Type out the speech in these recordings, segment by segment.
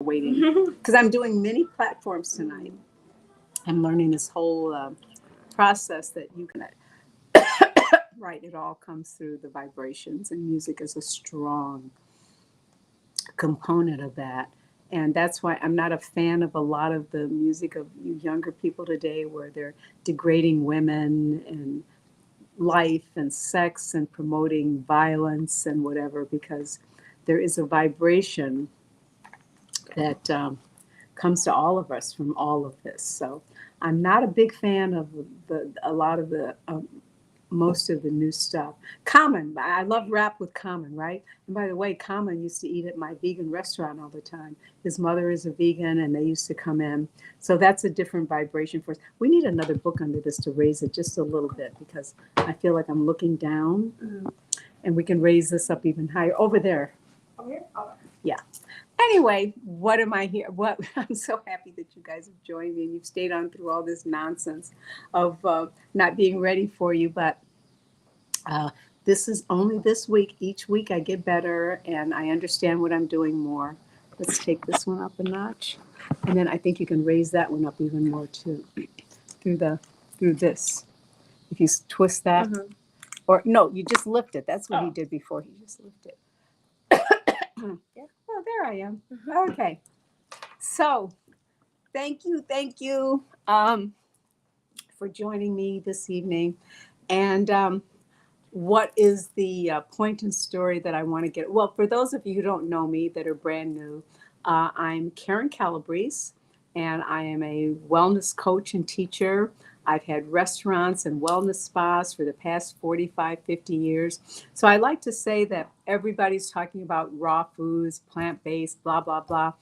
waiting because I'm doing many platforms tonight. I'm learning this whole process that you can, right, it all comes through the vibrations, and music is a strong component of that. And that's why I'm not a fan of a lot of the music of you younger people today, where they're degrading women and life and sex and promoting violence and whatever, because there is a vibration that comes to all of us from all of this. So I'm not a big fan of a lot of the most of the new stuff. Common, I love rap with Common, right? And by the way, Common used to eat at my vegan restaurant all the time. His mother is a vegan, and they used to come in. So that's a different vibration for us. We need another book under this to raise it just a little bit, because I feel like I'm looking down, and we can raise this up even higher over there. Over here? Oh. Yeah. Anyway, what am I here? What I'm so happy that you guys have joined me and you've stayed on through all this nonsense of not being ready for you. But uh, this is only this week. Each week I get better and I understand what I'm doing more. Let's take this one up a notch, and then I think you can raise that one up even more too, through this. If you twist that, or no, you just lift it. That's what he did before. He just lifted. Yeah. Oh, there I am. Okay. So, thank you for joining me this evening. And what is the point and story that I want to get? Well, for those of you who don't know me that are brand new, I'm Karen Calabrese, and I am a wellness coach and teacher. I've had restaurants and wellness spas for the past 45, 50 years. So I like to say that everybody's talking about raw foods, plant based, blah, blah, blah.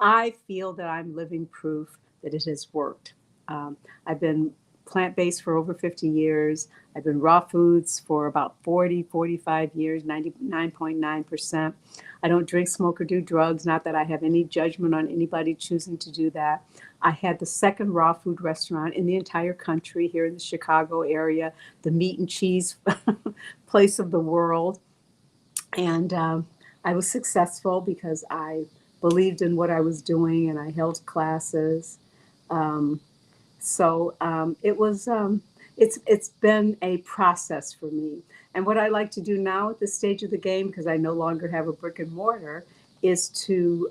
I feel that I'm living proof that it has worked. I've been plant based for over 50 years. I've been raw foods for about 40, 45 years, 99.9%. I don't drink, smoke, or do drugs. Not that I have any judgment on anybody choosing to do that. I had the second raw food restaurant in the entire country here in the Chicago area, the meat and cheese place of the world. And I was successful because I believed in what I was doing and I held classes. Um, it's been a process for me. And what I like to do now at this stage of the game, because I no longer have a brick and mortar, is to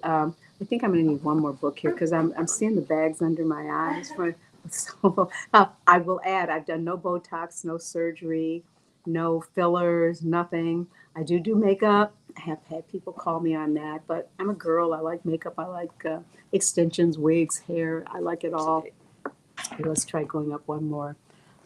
I think I'm going to need one more book here because I'm seeing the bags under my eyes. So I will add, I've done no Botox, no surgery, no fillers, nothing. I do makeup. I have had people call me on that, but I'm a girl. I like makeup. I like extensions, wigs, hair. I like it all. Let's try going up one more.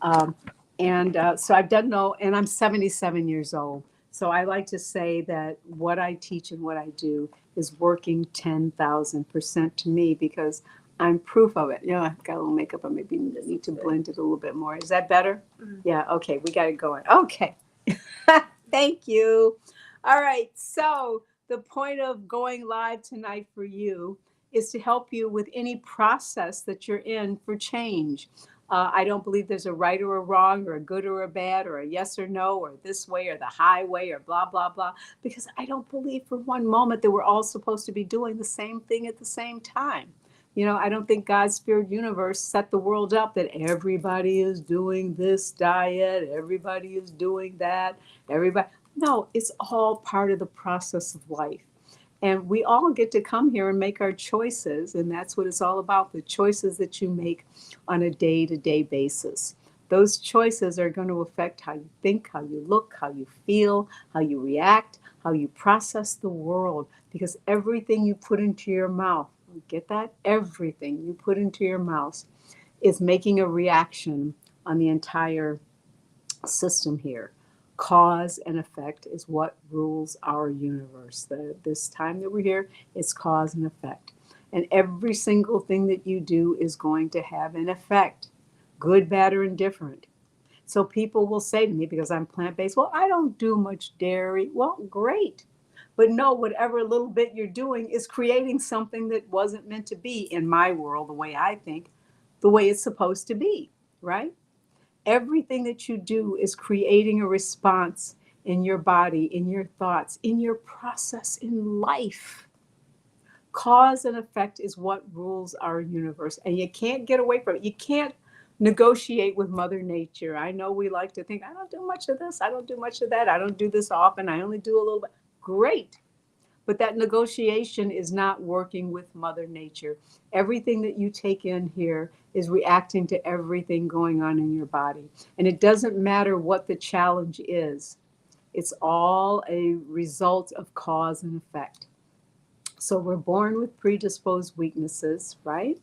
Um, and so I've done no, and I'm 77 years old. So I like to say that what I teach and what I do is working 10,000% to me, because I'm proof of it. You know, I've got a little makeup. I maybe need to blend it a little bit more. Is that better? Yeah. Okay. We got it going. Okay. Thank you. All right. So the point of going live tonight for you is to help you with any process that you're in for change. I don't believe there's a right or a wrong or a good or a bad or a yes or no or this way or the highway or blah, blah, blah, because I don't believe for one moment that we're all supposed to be doing the same thing at the same time. You know, I don't think God's spirit universe set the world up that everybody is doing this diet, everybody is doing that, everybody. No, it's all part of the process of life. And we all get to come here and make our choices. And that's what it's all about, the choices that you make on a day to day basis. Those choices are going to affect how you think, how you look, how you feel, how you react, how you process the world. Because everything you put into your mouth, get that? Everything you put into your mouth is making a reaction on the entire system here. Cause and effect is what rules our universe. This time that we're here, it's cause and effect. And every single thing that you do is going to have an effect, good, bad, or indifferent. So people will say to me, because I'm plant based, well, I don't do much dairy. Well, great. But no, whatever little bit you're doing is creating something that wasn't meant to be in my world, the way I think, the way it's supposed to be, right? Everything that you do is creating a response in your body, in your thoughts, in your process in life. Cause and effect is what rules our universe, and you can't get away from it. You can't negotiate with Mother Nature. I know we like to think, I don't do much of this, I don't do much of that, I don't do this often, I only do a little bit. Great. But that negotiation is not working with Mother Nature. Everything that you take in here is reacting to everything going on in your body. And it doesn't matter what the challenge is, it's all a result of cause and effect. So we're born with predisposed weaknesses, right?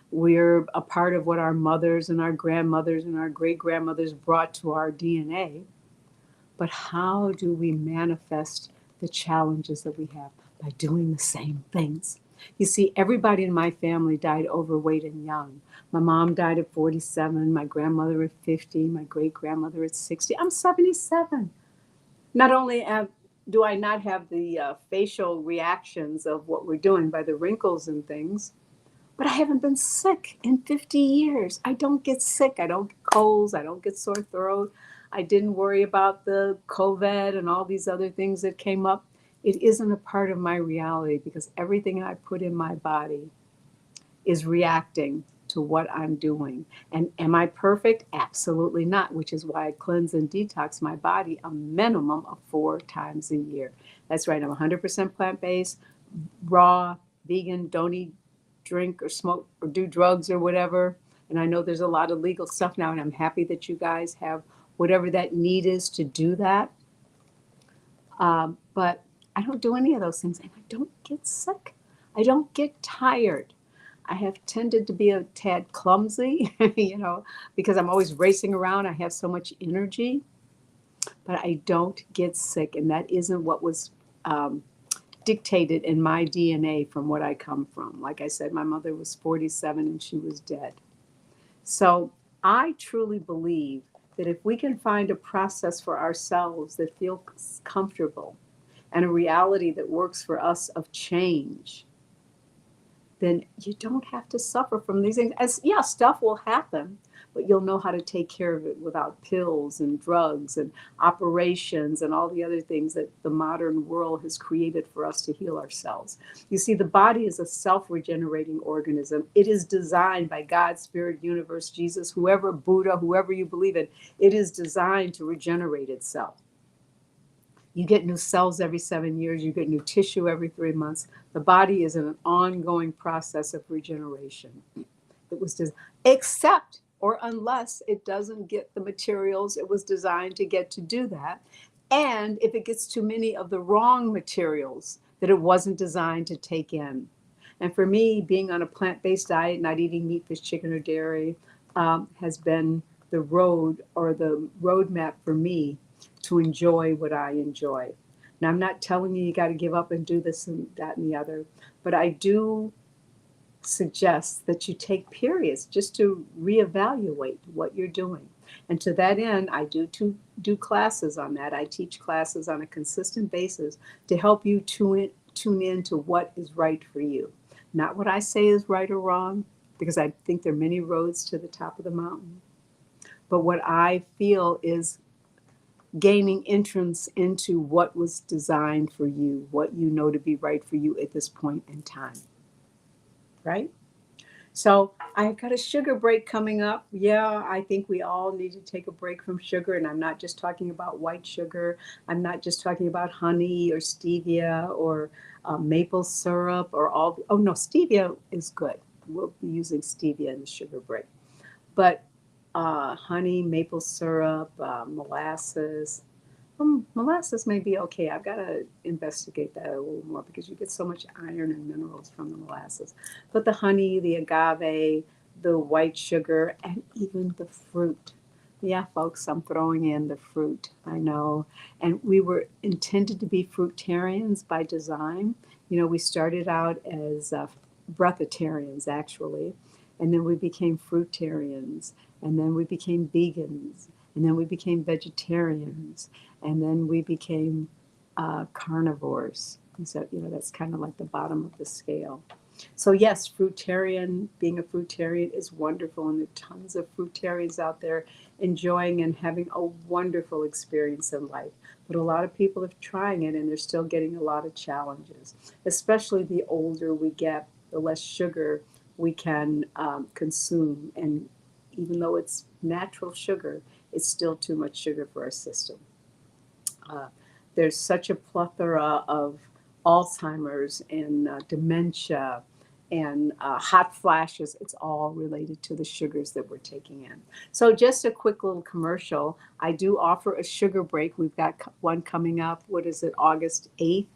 We're a part of what our mothers and our grandmothers and our great grandmothers brought to our DNA. But how do we manifest the challenges that we have? By doing the same things. You see, everybody in my family died overweight and young. My mom died at 47, my grandmother at 50, my great grandmother at 60. I'm 77. Not only do I not have the facial reactions of what we're doing by the wrinkles and things, but I haven't been sick in 50 years. I don't get sick. I don't get colds. I don't get sore throat. I didn't worry about the COVID and all these other things that came up. It isn't a part of my reality because everything I put in my body is reacting to what I'm doing. And am I perfect? Absolutely not, which is why I cleanse and detox my body a minimum of 4 times a year. That's right. I'm 100% plant-based, raw, vegan, don't eat, drink, or smoke, or do drugs or whatever. And I know there's a lot of legal stuff now, and I'm happy that you guys have whatever that need is to do that. But I don't do any of those things, and I don't get sick. I don't get tired. I have tended to be a tad clumsy, because I'm always racing around. I have so much energy, but I don't get sick, and that isn't what was dictated in my DNA from what I come from. Like I said, my mother was 47 and she was dead. So I truly believe that if we can find a process for ourselves that feels comfortable and a reality that works for us of change, then you don't have to suffer from these things. Yeah, stuff will happen, but you'll know how to take care of it without pills and drugs and operations and all the other things that the modern world has created for us to heal ourselves. You see, the body is a self-regenerating organism. It is designed by God, Spirit, Universe, Jesus, whoever, Buddha, whoever you believe in. It is designed to regenerate itself. You get new cells every 7 years. You get new tissue every 3 months. The body is in an ongoing process of regeneration. It was except or unless it doesn't get the materials it was designed to get to do that. And if it gets too many of the wrong materials that it wasn't designed to take in. And for me, being on a plant-based diet, not eating meat, fish, chicken, or dairy, has been the road or the roadmap for me to enjoy what I enjoy. Now, I'm not telling you got to give up and do this and that and the other, but I do suggest that you take periods just to reevaluate what you're doing. And to that end, I do classes on that. I teach classes on a consistent basis to help you tune in to what is right for you. Not what I say is right or wrong, because I think there are many roads to the top of the mountain, but what I feel is gaining entrance into what was designed for you, what you know to be right for you at this point in time. Right? So I've got a sugar break coming up. Yeah, I think we all need to take a break from sugar. And I'm not just talking about white sugar. I'm not just talking about honey or stevia or maple syrup or all. Oh, no, stevia is good. We'll be using stevia in the sugar break. But honey, maple syrup, molasses. Molasses may be okay. I've got to investigate that a little more because you get so much iron and minerals from the molasses. But the honey, the agave, the white sugar, and even the fruit. Yeah, folks, I'm throwing in the fruit. I know. And we were intended to be fruitarians by design. We started out as breatharians, actually. And then we became fruitarians. And then we became vegans. And then we became vegetarians. And then we became carnivores. And so, that's kind of like the bottom of the scale. So yes, fruitarian, being a fruitarian is wonderful, and there are tons of fruitarians out there enjoying and having a wonderful experience in life. But a lot of people are trying it and they're still getting a lot of challenges, especially the older we get, the less sugar we can consume. And even though it's natural sugar, it's still too much sugar for our system. Uh, there's such a plethora of Alzheimer's and dementia and hot flashes. It's all related to the sugars that we're taking in. So, just a quick little commercial. I do offer a sugar break. We've got one coming up. What is it, August 8th?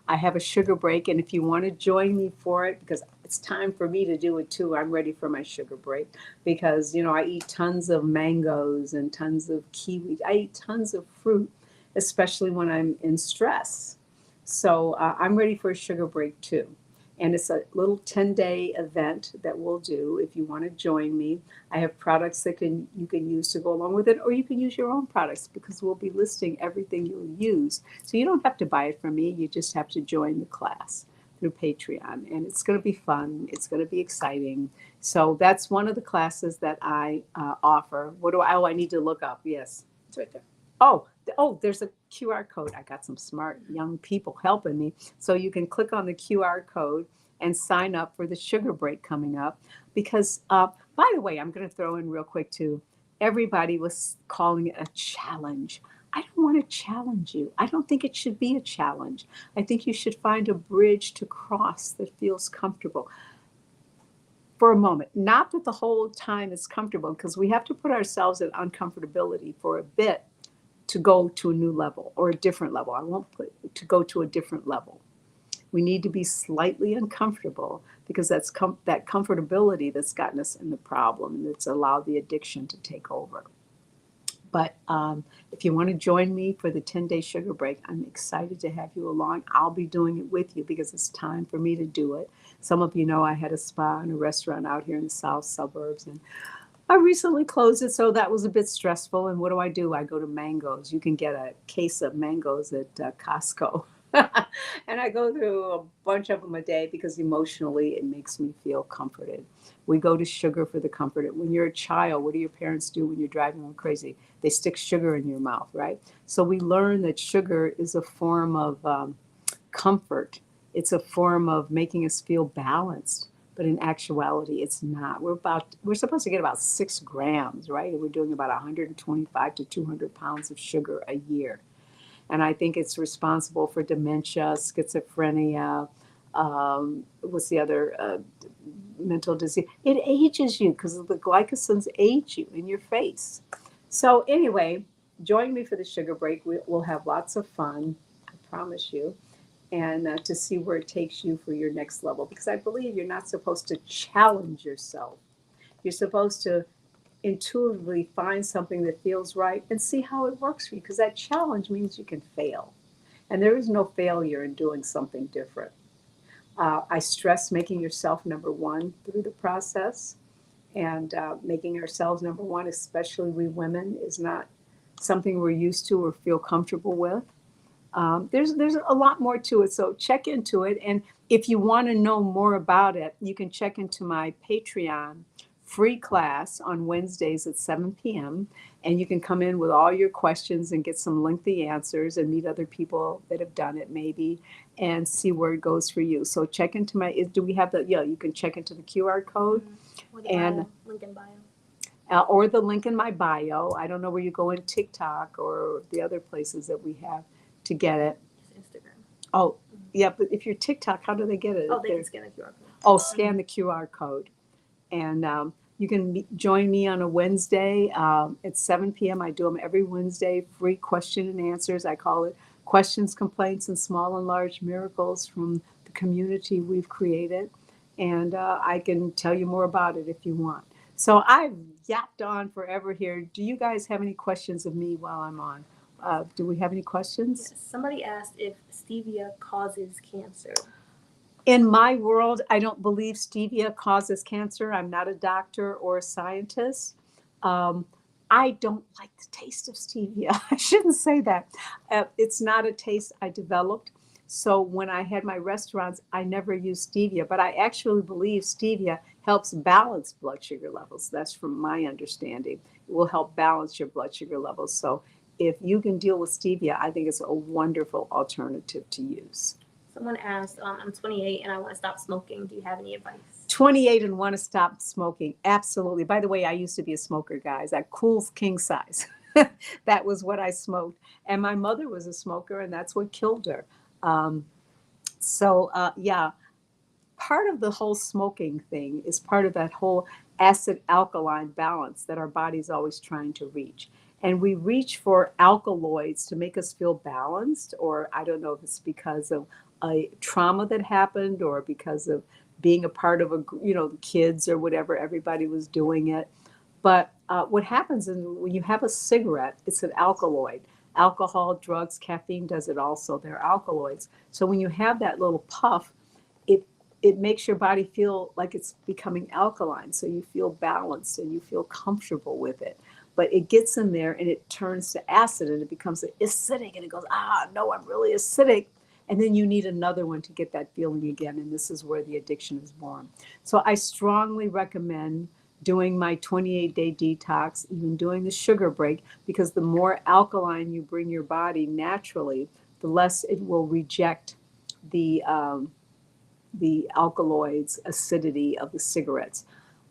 I have a sugar break, and if you want to join me for it, because it's time for me to do it too, I'm ready for my sugar break because, I eat tons of mangoes and tons of kiwi. I eat tons of fruit, especially when I'm in stress. So I'm ready for a sugar break too. And it's a little 10-day event that we'll do if you want to join me. I have products that you can use to go along with it, or you can use your own products because we'll be listing everything you'll use. So you don't have to buy it from me. You just have to join the class through Patreon. And it's going to be fun. It's going to be exciting. So that's one of the classes that I offer. I need to look up. Yes. It's right there. There's a QR code. I got some smart young people helping me. So you can click on the QR code and sign up for the sugar break coming up. Because, by the way, I'm going to throw in real quick too. Everybody was calling it a challenge. I don't want to challenge you. I don't think it should be a challenge. I think you should find a bridge to cross that feels comfortable for a moment. Not that the whole time is comfortable, because we have to put ourselves in uncomfortability for a bit to go to a new level or a different level. I won't put to go to a different level. We need to be slightly uncomfortable because that comfortability that's gotten us in the problem, that's allowed the addiction to take over. But if you want to join me for the 10-day sugar break, I'm excited to have you along. I'll be doing it with you because it's time for me to do it. Some of you know I had a spa and a restaurant out here in the south suburbs, and I recently closed it, so that was a bit stressful. And what do? I go to mangoes. You can get a case of mangoes at Costco. And I go through a bunch of them a day because emotionally it makes me feel comforted. We go to sugar for the comfort. When you're a child, what do your parents do when you're driving them crazy? They stick sugar in your mouth, right? So we learn that sugar is a form of comfort. It's a form of making us feel balanced. But in actuality, it's not. We're supposed to get about 6 grams, right? And we're doing about 125 to 200 pounds of sugar a year. And I think it's responsible for dementia, schizophrenia. What's the other mental disease? It ages you because the glycosides age you in your face. So anyway, join me for the sugar break. We'll have lots of fun. I promise you. And to see where it takes you for your next level. Because I believe you're not supposed to challenge yourself. You're supposed to intuitively find something that feels right and see how it works for you. Because that challenge means you can fail. And there is no failure in doing something different. I stress making yourself number one through the process. And making ourselves number one, especially we women, is not something we're used to or feel comfortable with. There's a lot more to it, so check into it. And if you want to know more about it, you can check into my Patreon free class on Wednesdays at 7 p.m. And you can come in with all your questions and get some lengthy answers and meet other people that have done it maybe and see where it goes for you. So check into do we have the, yeah, you can check into the QR code. Or the and link in bio. Or the link in my bio. I don't know where you go in TikTok or the other places that we have to get it. It's Instagram. Oh, yeah, but if you're TikTok, how do they get it? Oh, they can scan the QR code. Oh, scan the QR code. And you can join me on a Wednesday at 7 p.m. I do them every Wednesday, free question and answers. I call it Questions, Complaints, and Small and Large Miracles from the community we've created. And I can tell you more about it if you want. So I've yapped on forever here. Do you guys have any questions of me while I'm on? Do we have any questions? Yes. Somebody asked if stevia causes cancer. In my world, I don't believe stevia causes cancer. I'm not a doctor or a scientist. Um, I don't like the taste of stevia. I shouldn't say that. It's not a taste I developed. So when I had my restaurants, I never used stevia, but I actually believe stevia helps balance blood sugar levels. That's from my understanding. It will help balance your blood sugar levels. So if you can deal with stevia, I think it's a wonderful alternative to use. Someone asked, I'm 28 and I want to stop smoking. Do you have any advice? 28 and want to stop smoking. Absolutely. By the way, I used to be a smoker, guys. That cool king size. That was what I smoked. And my mother was a smoker, and that's what killed her. Um, yeah, part of the whole smoking thing is part of that whole acid alkaline balance that our body's always trying to reach. And we reach for alkaloids to make us feel balanced, or I don't know if it's because of a trauma that happened or because of being a part of the kids or whatever, everybody was doing it. But what happens is when you have a cigarette, it's an alkaloid. Alcohol, drugs, caffeine does it also. They're alkaloids. So when you have that little puff, it it makes your body feel like it's becoming alkaline. So you feel balanced and you feel comfortable with it. But it gets in there and it turns to acid and it becomes acidic and it goes, no, I'm really acidic. And then you need another one to get that feeling again. And this is where the addiction is born. So I strongly recommend doing my 28-day detox, even doing the sugar break, because the more alkaline you bring your body naturally, the less it will reject the alkaloids, acidity of the cigarettes.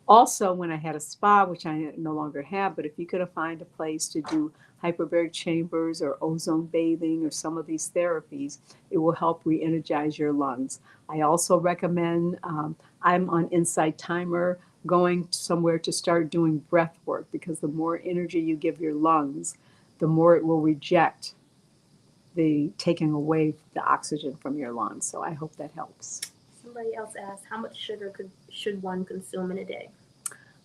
Also, when I had a spa, which I no longer have, but if you could find a place to do hyperbaric chambers or ozone bathing or some of these therapies, it will help re-energize your lungs. I also recommend, I'm on Insight Timer, going somewhere to start doing breath work, because the more energy you give your lungs, the more it will reject the taking away the oxygen from your lungs. So I hope that helps. Somebody else asked, how much sugar should one consume in a day?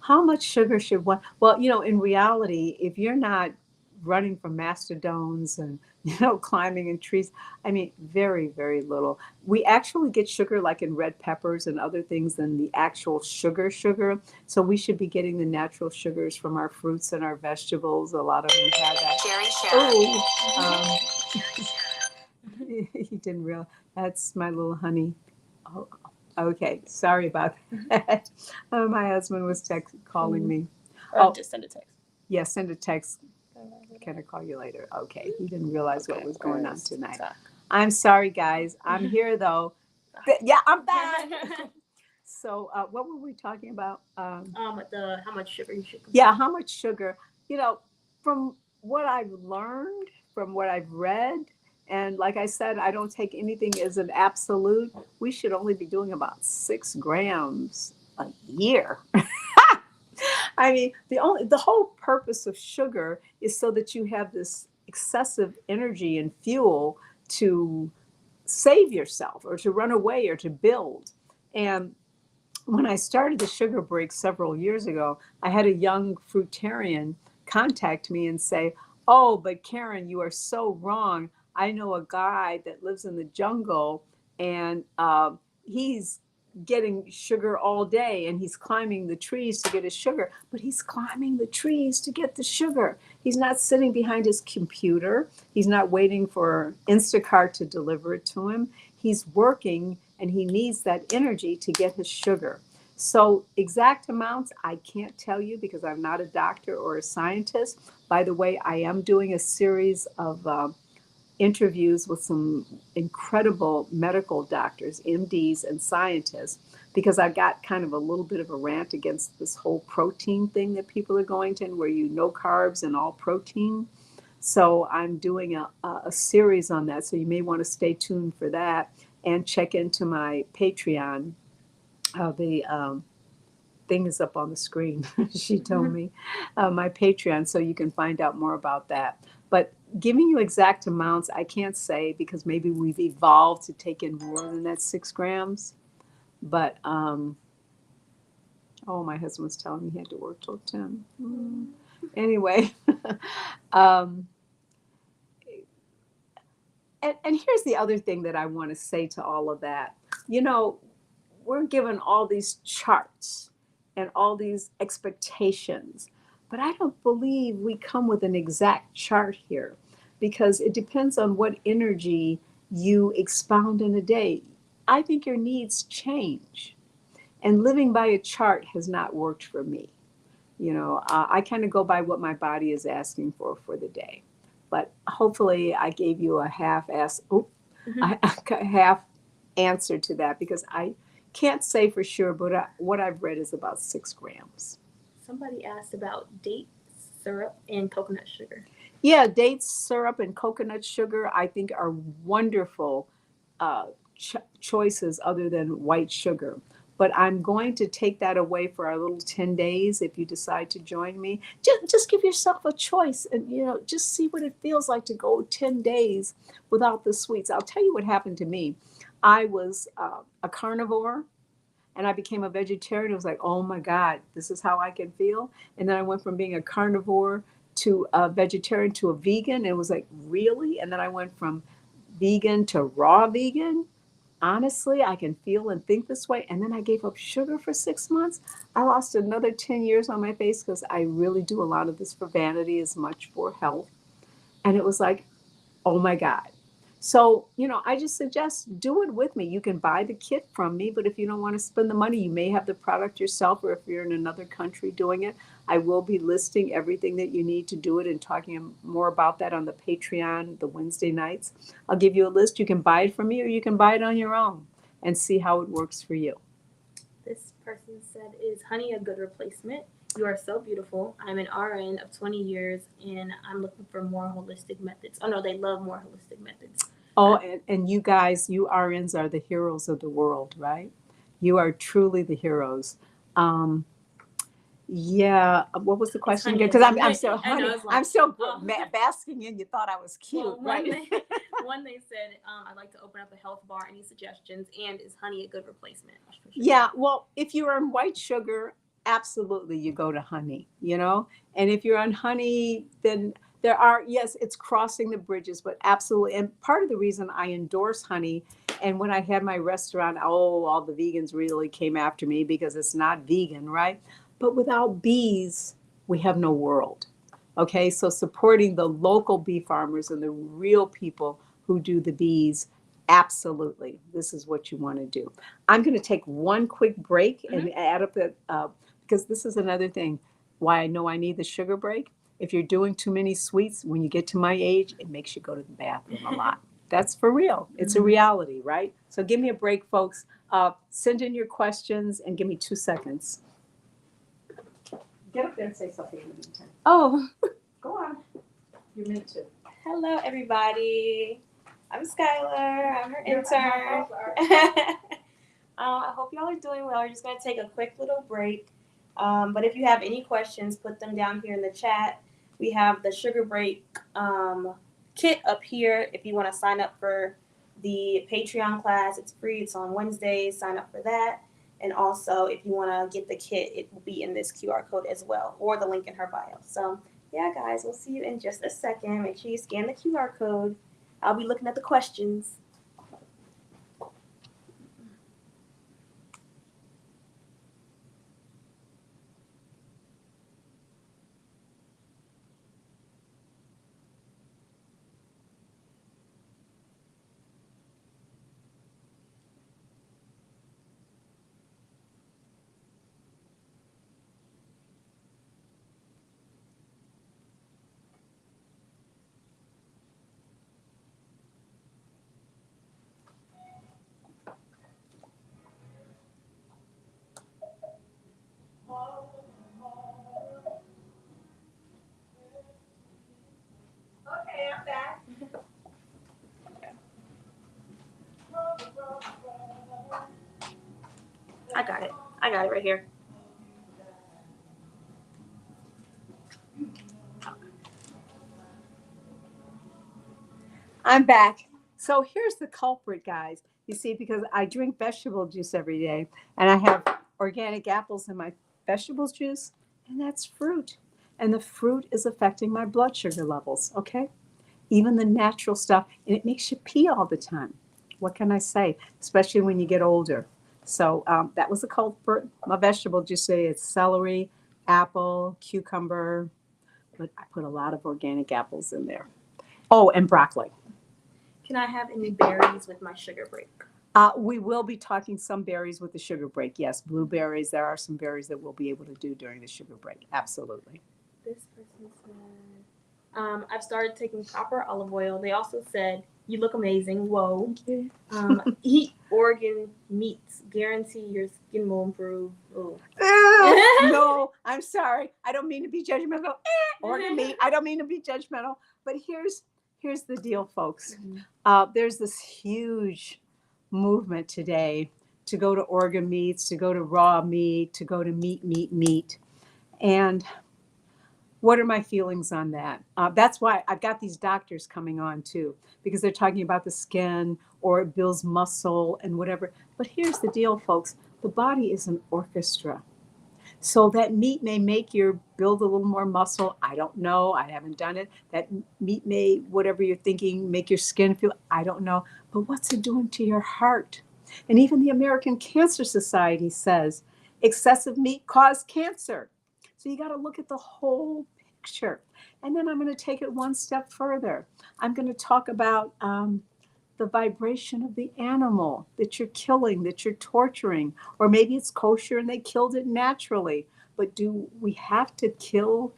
How much sugar should one? Well, in reality, if you're not running from mastodons and climbing in trees, I mean, very, very little. We actually get sugar like in red peppers and other things than the actual sugar. So we should be getting the natural sugars from our fruits and our vegetables. A lot of them have that. Jerry Oh, Sharon. he didn't realize that's my little honey. Oh, okay, sorry about that. My husband was calling me. Or Oh, just send a text. yeah, send a text. Can I call you later? Okay, he didn't realize what was going on tonight. I'm sorry, guys. I'm here though. Yeah, I'm back. So, what were we talking about? How much sugar you should consume. Yeah, how much sugar? From what I've learned, from what I've read, and like I said, I don't take anything as an absolute. We should only be doing about 6 grams a year. I mean, the whole purpose of sugar is so that you have this excessive energy and fuel to save yourself or to run away or to build. And when I started the sugar break several years ago, I had a young fruitarian contact me and say, "Oh, but Karen, you are so wrong. I know a guy that lives in the jungle and he's getting sugar all day and he's climbing the trees to get his sugar, but he's climbing the trees to get the sugar. He's not sitting behind his computer. He's not waiting for Instacart to deliver it to him. He's working and he needs that energy to get his sugar." So exact amounts, I can't tell you because I'm not a doctor or a scientist. By the way, I am doing a series of interviews with some incredible medical doctors, MDs, and scientists, because I got kind of a little bit of a rant against this whole protein thing that people are going to, where no carbs and all protein. So I'm doing a series on that. So you may want to stay tuned for that and check into my Patreon. The thing is up on the screen, she told me, my Patreon, so you can find out more about that. But giving you exact amounts, I can't say because maybe we've evolved to take in more than that 6 grams. But, my husband was telling me he had to work till 10. Anyway, um, and here's the other thing that I want to say to all of that. We're given all these charts and all these expectations, but I don't believe we come with an exact chart here because it depends on what energy you expound in a day. I think your needs change. And living by a chart has not worked for me. I kind of go by what my body is asking for the day. But hopefully, I gave you a Mhm. a half answer to that because I can't say for sure, but what I've read is about 6 grams. Somebody asked about date syrup and coconut sugar. Yeah, dates, syrup, and coconut sugar, I think, are wonderful uh, choices other than white sugar. But I'm going to take that away for our little 10 days if you decide to join me. Just give yourself a choice and, just see what it feels like to go 10 days without the sweets. I'll tell you what happened to me. I was a carnivore and I became a vegetarian. It was like, oh my God, this is how I can feel. And then I went from being a carnivore to a vegetarian to a vegan. It was like, really? And then I went from vegan to raw vegan. Honestly, I can feel and think this way. And then I gave up sugar for 6 months. I lost another 10 years on my face because I really do a lot of this for vanity as much for health. And it was like, oh my God. So, I just suggest do it with me. You can buy the kit from me, but if you don't want to spend the money, you may have the product yourself, or if you're in another country doing it, I will be listing everything that you need to do it and talking more about that on the Patreon, the Wednesday nights. I'll give you a list. You can buy it from me or you can buy it on your own and see how it works for you. This person said, "Is honey a good replacement? You are so beautiful. I'm an RN of 20 years and I'm looking for more holistic methods." Oh no, they love more holistic methods. Oh, and you guys, you RNs are the heroes of the world, right? You are truly the heroes. Um, Yeah, what was the It's question again? honey. Because I'm still, I know honey, it's long. I'm still Oh. basking in. You thought I was cute, Well, right? one they said, "I'd like to open up a health bar. Any suggestions? And is honey a good replacement for sugar?" Yeah, well, if you're on white sugar, absolutely you go to honey. And if you're on honey, then yes, it's crossing the bridges, but absolutely. And part of the reason I endorse honey, and when I had my restaurant, oh, all the vegans really came after me because it's not vegan, right? But without bees, we have no world. Okay, so supporting the local bee farmers and the real people who do the bees, absolutely, this is what you want to do. I'm going to take one quick break and add up because this is another thing why I know I need the sugar break. If you're doing too many sweets, when you get to my age, it makes you go to the bathroom a lot. That's for real. It's a reality, right? So give me a break, folks. Send in your questions and give me 2 seconds. Get up there and say something in the meantime. Oh, Go on. You're meant to. hello everybody. I'm Skylar. I'm her intern. I hope y'all are doing well. We're just gonna take a quick little break. But if you have any questions, put them down here in the chat. We have the sugar break kit up here. If you want to sign up for the Patreon class, it's free. It's on Wednesdays. Sign up for that. And also, if you want to get the kit, it will be in this QR code as well, or the link in her bio. So, yeah, guys, we'll see you in just a second. Make sure you scan the QR code. I'll be looking at the questions. Okay, I'm back. I got it. I got it right here. I'm back. So here's the culprit, guys. You see, because I drink vegetable juice every day and I have organic apples in my vegetable juice, and that's fruit. And the fruit is affecting my blood sugar levels, okay? Even the natural stuff, and it makes you pee all the time. What can I say? Especially when you get older. So that was the culprit. My vegetable juice today it's celery, apple, cucumber, but I put a lot of organic apples in there. Oh, and broccoli. Can I have any berries with my sugar break? We will be talking some berries with the sugar break. Yes, blueberries. There are some berries that we'll be able to do during the sugar break. Absolutely. This person said, I've started taking proper olive oil. They also said, you look amazing. Whoa. Thank you. Eat organ meats. Guarantee your skin will improve. Ooh. No, I'm sorry. I don't mean to be judgmental. Organ meat. I don't mean to be judgmental. But here's the deal, folks. There's this huge movement today to go to organ meats, to go to raw meat, to go to meat. And what are my feelings on that? That's why I've got these doctors coming on too, because they're talking about the skin or it builds muscle and whatever. But here's the deal, folks. The body is an orchestra. So that meat may make your build a little more muscle. I don't know. I haven't done it. That meat may, whatever you're thinking, make your skin feel. I don't know. But what's it doing to your heart? And even the American Cancer Society says excessive meat causes cancer. So you got to look at the whole picture. And then I'm going to take it one step further. I'm going to talk about the vibration of the animal that you're killing, that you're torturing, or maybe it's kosher and they killed it naturally. But do we have to kill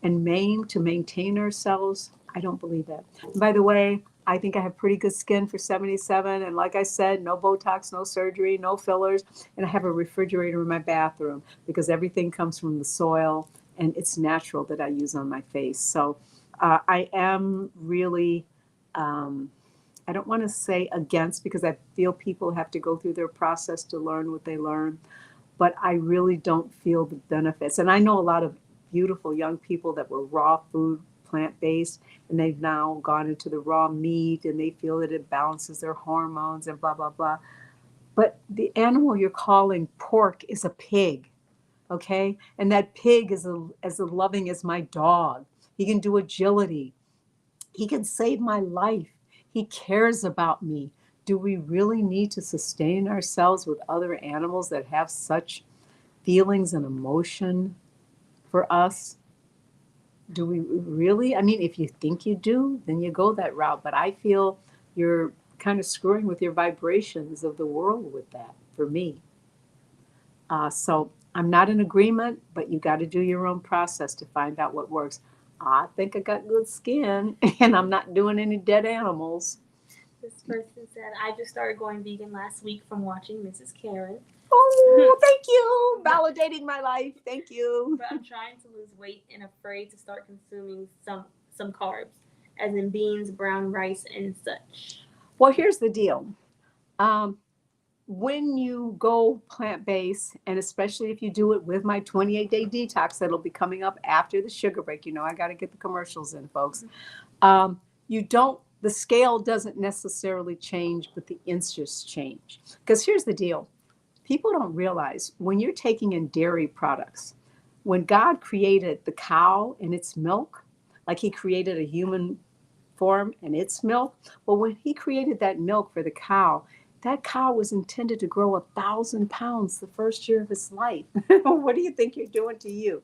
and maim to maintain ourselves? I don't believe that. And by the way, I think I have pretty good skin for 77. And like I said, no Botox, no surgery, no fillers. And I have a refrigerator in my bathroom because everything comes from the soil and it's natural that I use on my face. So I am really, I don't want to say against because I feel people have to go through their process to learn what they learn, but I really don't feel the benefits. And I know a lot of beautiful young people that were raw food, plant-based, and they've now gone into the raw meat and they feel that it balances their hormones and blah, blah, blah. But the animal you're calling pork is a pig, okay? And that pig is as loving as my dog. He can do agility. He can save my life. He cares about me. Do we really need to sustain ourselves with other animals that have such feelings and emotion for us? Do we really? I mean, if you think you do, then you go that route. But I feel you're kind of screwing with your vibrations of the world with that for me. So I'm not in agreement, but you got to do your own process to find out what works. I think I got good skin and I'm not doing any dead animals. This person said, I just started going vegan last week from watching Mrs. Karen. Oh, thank you. Validating my life. Thank you. But I'm trying to lose weight and afraid to start consuming some carbs, as in beans, brown rice, and such. Well, here's the deal. When you go plant-based, and especially if you do it with my 28-day detox that'll be coming up after the sugar break, you know, I got to get the commercials in, folks. The scale doesn't necessarily change, but the interests change. Because here's the deal. People don't realize when you're taking in dairy products, when God created the cow and its milk, like he created a human form and its milk, well, when he created that milk for the cow, that cow was intended to grow 1,000 pounds the first year of its life. What do you think you're doing to you?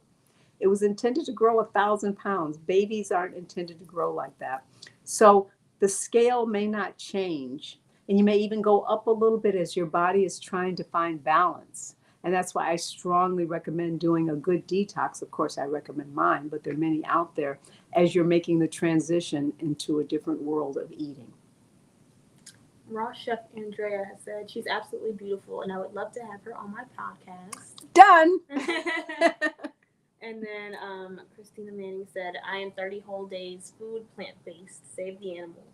It was intended to grow 1,000 pounds. Babies aren't intended to grow like that. So the scale may not change. And you may even go up a little bit as your body is trying to find balance. And that's why I strongly recommend doing a good detox. Of course, I recommend mine, but there are many out there as you're making the transition into a different world of eating. Raw Chef Andrea has said she's absolutely beautiful and I would love to have her on my podcast. Done. And then Christina Manning said, I am 30 whole days food plant-based. Save the animals.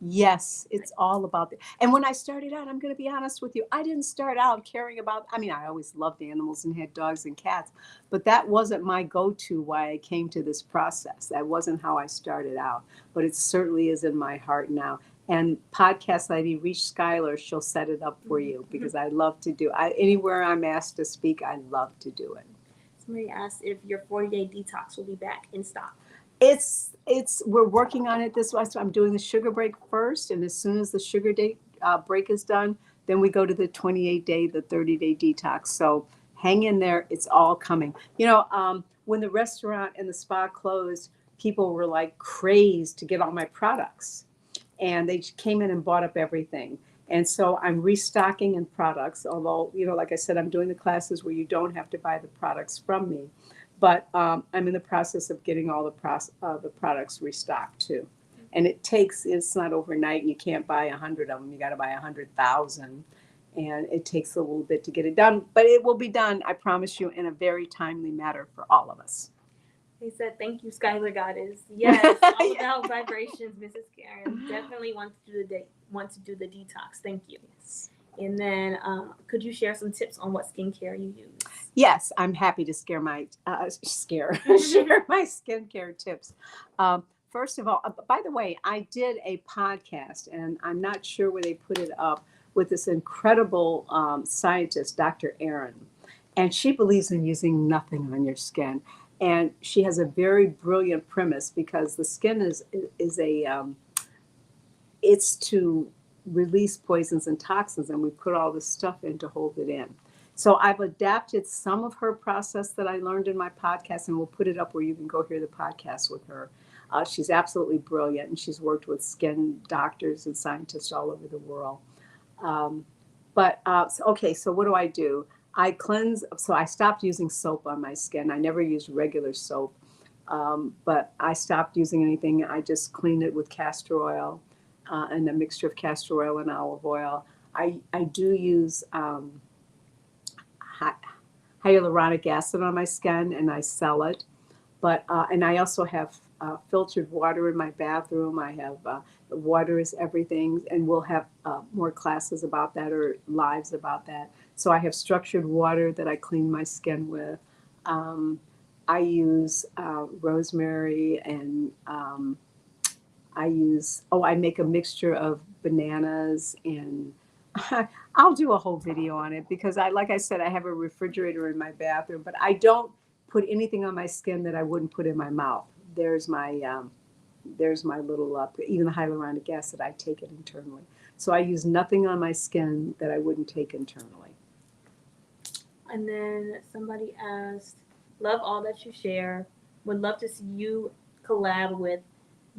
Yes, it's all about it. And when I started out, I'm going to be honest with you, I didn't start out caring about, I mean, I always loved animals and had dogs and cats, but that wasn't my go-to why I came to this process. That wasn't how I started out, but it certainly is in my heart now. And podcast lady, reach Skylar, she'll set it up for you because I love to do anywhere I'm asked to speak, I love to do it. Somebody asked if your 40-day detox will be back in stock. We're working on it this way. So I'm doing the sugar break first. And as soon as the sugar break is done, then we go to the 28-day, the 30-day detox. So hang in there. It's all coming. You know, when the restaurant and the spa closed, people were like crazed to get all my products. and they came in and bought up everything. And so I'm restocking in products, although, like I said, I'm doing the classes where you don't have to buy the products from me. But I'm in the process of getting all the products restocked too. And it's not overnight. You can't buy 100 of them. You got to buy 100,000. And it takes a little bit to get it done. But it will be done, I promise you, in a very timely manner for all of us. They said, "Thank you, Skylar Goddess." Yes, all about vibrations, Mrs. Karen. Definitely want to do the detox. Thank you. Yes. And then, could you share some tips on what skincare you use? Yes, I'm happy to share my skincare tips. First of all, by the way, I did a podcast, and I'm not sure where they put it up, with this incredible scientist, Dr. Erin, and she believes in using nothing on your skin. And she has a very brilliant premise, because the skin is a it's to release poisons and toxins, and we put all this stuff in to hold it in. So I've adapted some of her process that I learned in my podcast, and we'll put it up where you can go hear the podcast with her. She's absolutely brilliant, and she's worked with skin doctors and scientists all over the world. Um, so what do I do? I cleanse. So I stopped using soap on my skin. I never used regular soap, but I stopped using anything. I just cleaned it with castor oil and a mixture of castor oil and olive oil. I do use hyaluronic acid on my skin, and I sell it. But and I also have filtered water in my bathroom. I have water is everything, and we'll have more classes about that, or lives about that. So I have structured water that I clean my skin with. Um, I use rosemary, and I make a mixture of bananas, and I'll do a whole video on it, because like I said, I have a refrigerator in my bathroom, but I don't put anything on my skin that I wouldn't put in my mouth. There's my little, even the hyaluronic acid, I take it internally. So I use nothing on my skin that I wouldn't take internally. And then somebody asked, "Love all that you share. Would love to see you collab with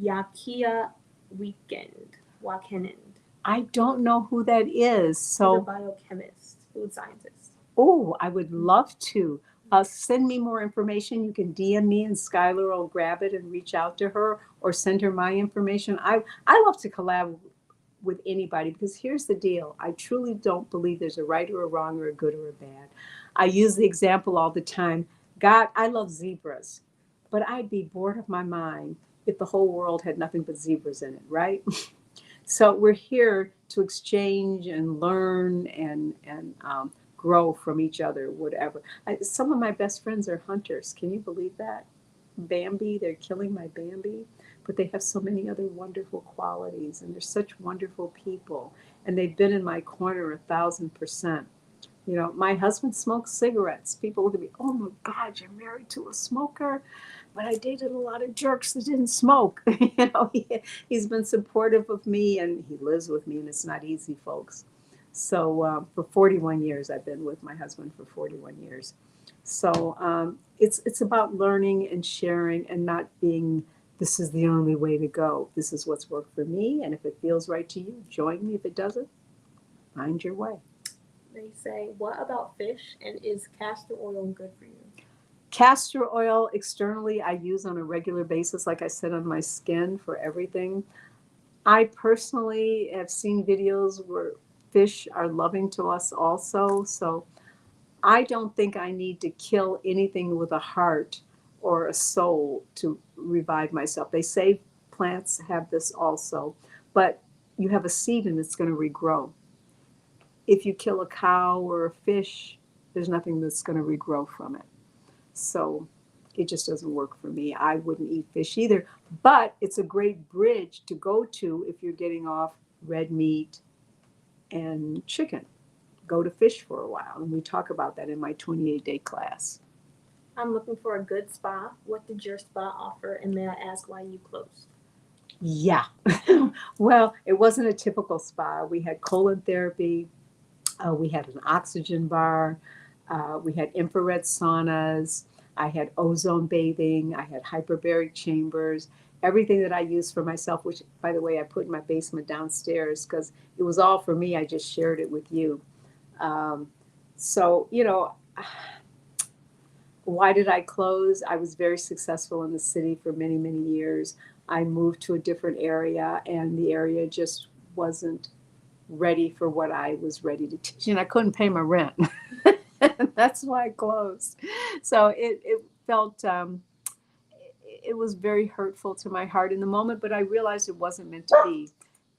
Yakia Weekend Wakenen." I don't know who that is. He's a So, biochemist, food scientist. oh, I would love to. Send me more information. You can DM me, and Skylar will grab it and reach out to her, or send her my information. I love to collab with anybody, because here's the deal. I truly don't believe there's a right or a wrong, or a good or a bad. I use the example all the time. God, I love zebras, but I'd be bored of my mind if the whole world had nothing but zebras in it, right? So we're here to exchange and learn, and grow from each other, whatever. Some of my best friends are hunters. Can you believe that? Bambi, they're killing my Bambi, but they have so many other wonderful qualities, and they're such wonderful people. And they've been in my corner 1,000%. My husband smokes cigarettes. People look at me, oh my God, you're married to a smoker? But I dated a lot of jerks that didn't smoke. He's been supportive of me, and he lives with me, and it's not easy, folks. So for 41 years, I've been with my husband for 41 years. So it's about learning and sharing, and not being, this is the only way to go. This is what's worked for me, and if it feels right to you, join me. If it doesn't, find your way. They say, "What about fish, and is castor oil good for you?" Castor oil externally I use on a regular basis, like I said, on my skin for everything. I personally have seen videos where fish are loving to us also. So I don't think I need to kill anything with a heart or a soul to revive myself. They say plants have this also, but you have a seed and it's going to regrow. If you kill a cow or a fish, there's nothing that's going to regrow from it. So it just doesn't work for me. I wouldn't eat fish either, but it's a great bridge to go to if you're getting off red meat and chicken. Go to fish for a while, and we talk about that in my 28-day class. "I'm looking for a good spa. What did your spa offer, and may I ask why you closed?" Yeah. Well, it wasn't a typical spa. We had colon therapy, we had an oxygen bar, we had infrared saunas, I had ozone bathing, I had hyperbaric chambers. everything that I use for myself, which, by the way, I put in my basement downstairs because it was all for me. I just shared it with you. Um, so, why did I close? I was very successful in the city for many, many years. I moved to a different area, and the area just wasn't ready for what I was ready to teach, and I couldn't pay my rent. That's why I closed. So it felt it was very hurtful to my heart in the moment, but I realized it wasn't meant to be.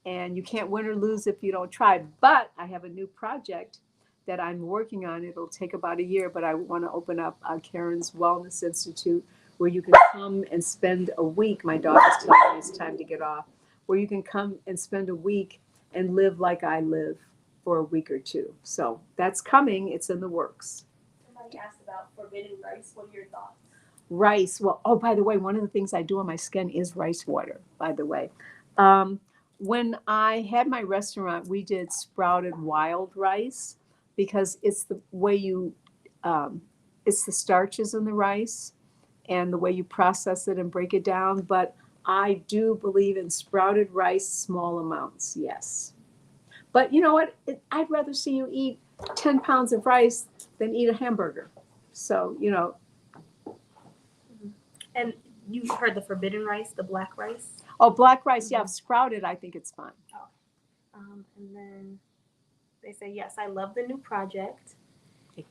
And you can't win or lose if you don't try. But I have a new project that I'm working on. It'll take about a year, but I want to open up Karen's Wellness Institute where you can come and spend a week. My daughter's telling me it's time to get off. Where you can come and spend a week and live like I live for a week or two. So that's coming. It's in the works. Somebody asked about forbidden rice. What are your thoughts? Rice. Well, oh, by the way, one of the things I do on my skin is rice water, by the way. Um, when I had my restaurant, we did sprouted wild rice because it's the way um, it's the starches in the rice and the way you process it and break it down. But I do believe in sprouted rice, small amounts, yes. But you know what? I'd rather see you eat 10 pounds of rice than eat a hamburger. So, And you heard the forbidden rice, the black rice. oh, black rice, yeah, sprouted, I think it's fine. And then they say, yes, I love the new project. Thank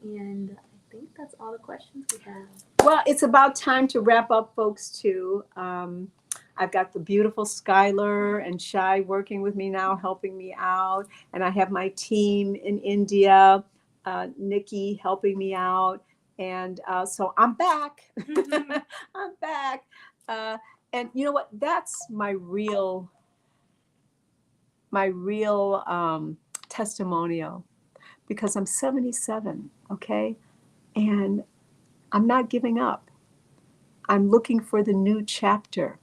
And I think that's all the questions we have. Well, it's about time to wrap up, folks, too. I've got the beautiful Skylar and Shai working with me now, helping me out. And I have my team in India, Nikki helping me out. And so I'm back. I'm back. And you know what? That's my real testimonial because I'm 77, okay? And I'm not giving up. I'm looking for the new chapter.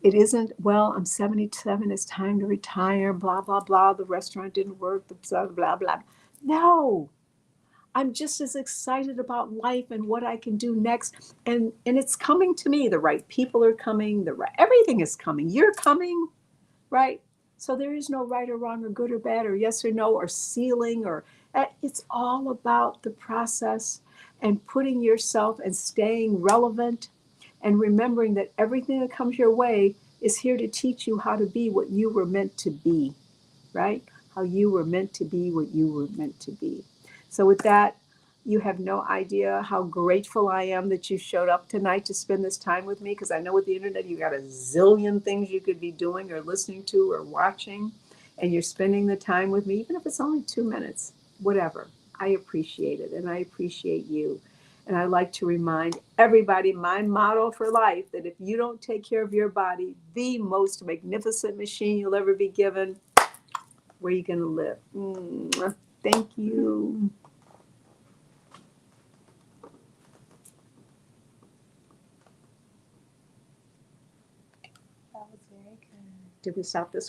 It isn't, well, I'm 77, it's time to retire, blah, blah, blah. The restaurant didn't work, blah, blah, blah. No, I'm just as excited about life and what I can do next. And it's coming to me. The right people are coming, everything is coming. You're coming, right? So there is no right or wrong or good or bad or yes or no or ceiling or it's all about the process and putting yourself and staying relevant and remembering that everything that comes your way is here to teach you how to be what you were meant to be, right? How you were meant to be what you were meant to be. So with that, you have no idea how grateful I am that you showed up tonight to spend this time with me, because I know with the internet, you got a zillion things you could be doing or listening to or watching, and you're spending the time with me, even if it's only 2 minutes, whatever. I appreciate it, and I appreciate you. And I like to remind everybody my motto for life, that if you don't take care of your body, the most magnificent machine you'll ever be given, where are you going to live? Thank you. That was very good. Did we stop this?